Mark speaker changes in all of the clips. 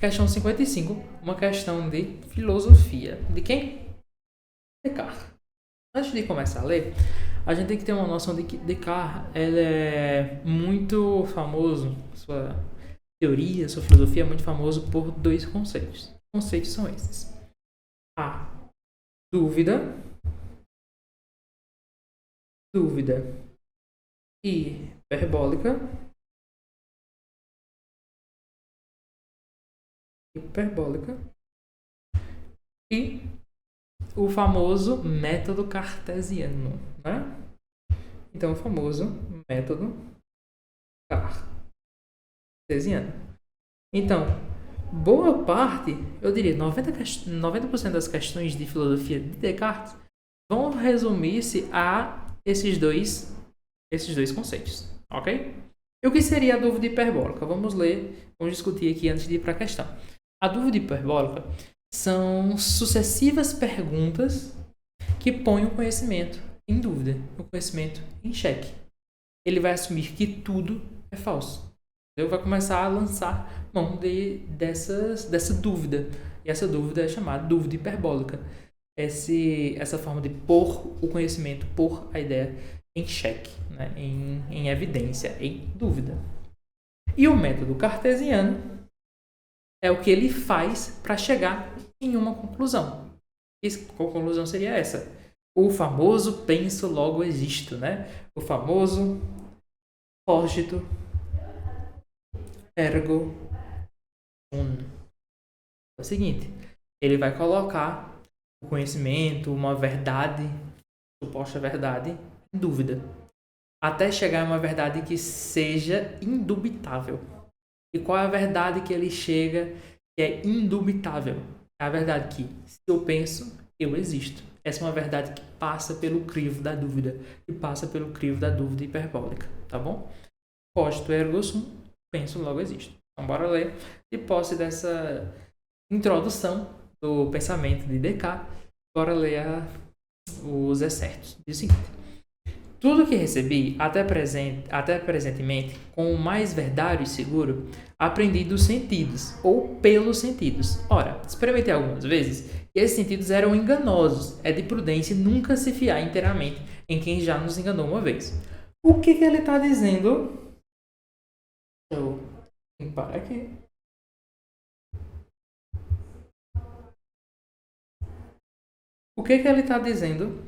Speaker 1: Questão 55, uma questão de filosofia. De quem? Descartes. Antes de começar a ler, a gente tem que ter uma noção de que Descartes ele é muito famoso, sua teoria, sua filosofia é muito famoso por dois conceitos. Os conceitos são esses: a dúvida, dúvida hiperbólica, hiperbólica e o famoso método cartesiano, né? Então, o famoso método cartesiano. Então, boa parte, eu diria 90% das questões de filosofia de Descartes vão resumir-se a esses dois conceitos, ok? E o que seria a dúvida hiperbólica? Vamos ler, vamos discutir aqui antes de ir para a questão. A dúvida hiperbólica são sucessivas perguntas que põem o conhecimento em dúvida, o conhecimento em xeque. Ele vai assumir que tudo é falso. Ele vai começar a lançar mão dessa dúvida. E essa dúvida é chamada dúvida hiperbólica. Essa forma de pôr o conhecimento, pôr a ideia em xeque, né? em evidência, em dúvida. E o método cartesiano é o que ele faz para chegar em uma conclusão. E qual conclusão seria essa? O famoso penso, logo existo, né? O famoso cogito ergo sum. É o seguinte, ele vai colocar o conhecimento, uma verdade, suposta verdade, em dúvida, até chegar a uma verdade que seja indubitável. E qual é a verdade que ele chega que é indubitável? É a verdade que, se eu penso, eu existo. Essa é uma verdade que passa pelo crivo da dúvida, que passa pelo crivo da dúvida hiperbólica, tá bom? Cogito ergo sum, penso, logo existo. Então, bora ler. De posse dessa introdução do pensamento de Descartes, bora ler os excertos. Diz o seguinte: tudo que recebi até presentemente, com o mais verdadeiro e seguro, aprendi dos sentidos, ou pelos sentidos. Ora, experimentei algumas vezes, e esses sentidos eram enganosos. É de prudência nunca se fiar inteiramente em quem já nos enganou uma vez. O que ele está dizendo? Eu tenho que parar aqui. O que ele está dizendo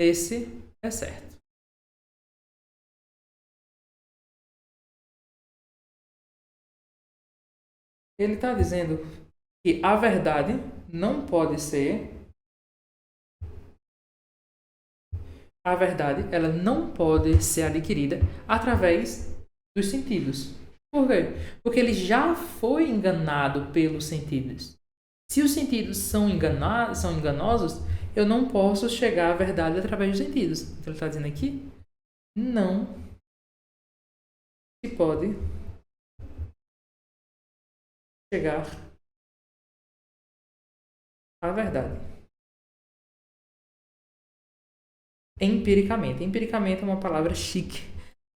Speaker 1: nesse excerto? Ele está dizendo que a verdade não pode ser... A verdade, ela não pode ser adquirida através dos sentidos. Por quê? Porque ele já foi enganado pelos sentidos. Se os sentidos são enganosos, eu não posso chegar à verdade através dos sentidos. Então ele está dizendo aqui, não se pode chegar à verdade empiricamente. Empiricamente é uma palavra chique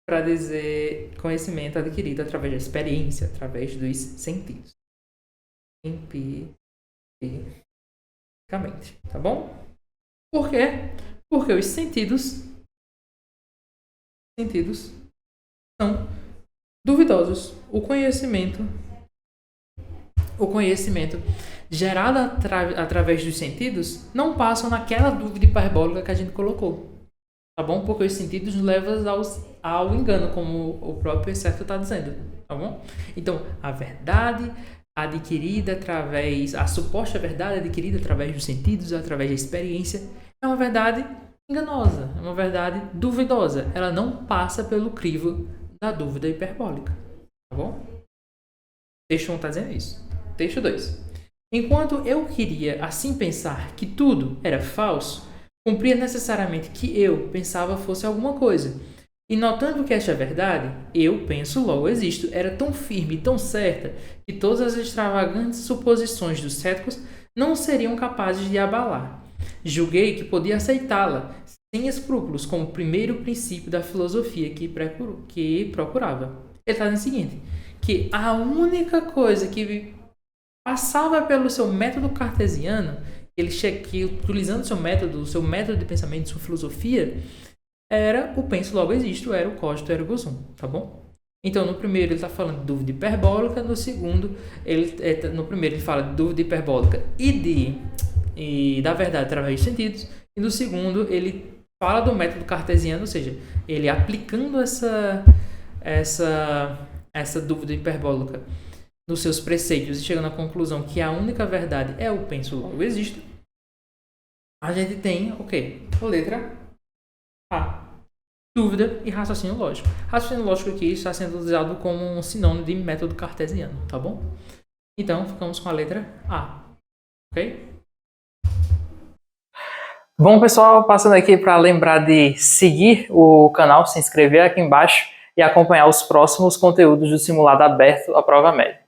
Speaker 1: para dizer conhecimento adquirido através da experiência, através dos sentidos. Empiricamente, tá bom? Por quê? Porque os sentidos são duvidosos. O conhecimento gerado através dos sentidos não passa naquela dúvida hiperbólica que a gente colocou. Tá bom? Porque os sentidos nos levam ao engano, como o próprio excerto está dizendo. Tá bom? Então, a verdade adquirida através... A suposta verdade adquirida através dos sentidos, através da experiência, é uma verdade enganosa, é uma verdade duvidosa. Ela não passa pelo crivo da dúvida hiperbólica. Tá bom? Texto 1 está dizendo isso. Texto 2. Enquanto eu queria assim pensar que tudo era falso, cumpria necessariamente que eu pensava fosse alguma coisa. E notando que esta verdade, eu penso, logo existo, era tão firme e tão certa que todas as extravagantes suposições dos céticos não seriam capazes de abalar. Julguei que podia aceitá-la sem escrúpulos como o primeiro princípio da filosofia que procurava. Ele está dizendo o seguinte, que a única coisa que passava pelo seu método cartesiano, que utilizando o seu método de pensamento, sua filosofia, era o penso logo existo, era o cogito ergo sum, tá bom? Então, no primeiro ele está falando de dúvida hiperbólica, no segundo, no primeiro ele fala de dúvida hiperbólica e da verdade através de sentidos, e no segundo ele fala do método cartesiano, ou seja, ele aplicando essa dúvida hiperbólica nos seus preceitos e chegando à conclusão que a única verdade é o penso logo existo, a gente tem o quê? A letra A. Dúvida e raciocínio lógico. Raciocínio lógico aqui está sendo usado como um sinônimo de método cartesiano, tá bom? Então, ficamos com a letra A, ok? Bom, pessoal, passando aqui para lembrar de seguir o canal, se inscrever aqui embaixo e acompanhar os próximos conteúdos do simulado aberto à prova média.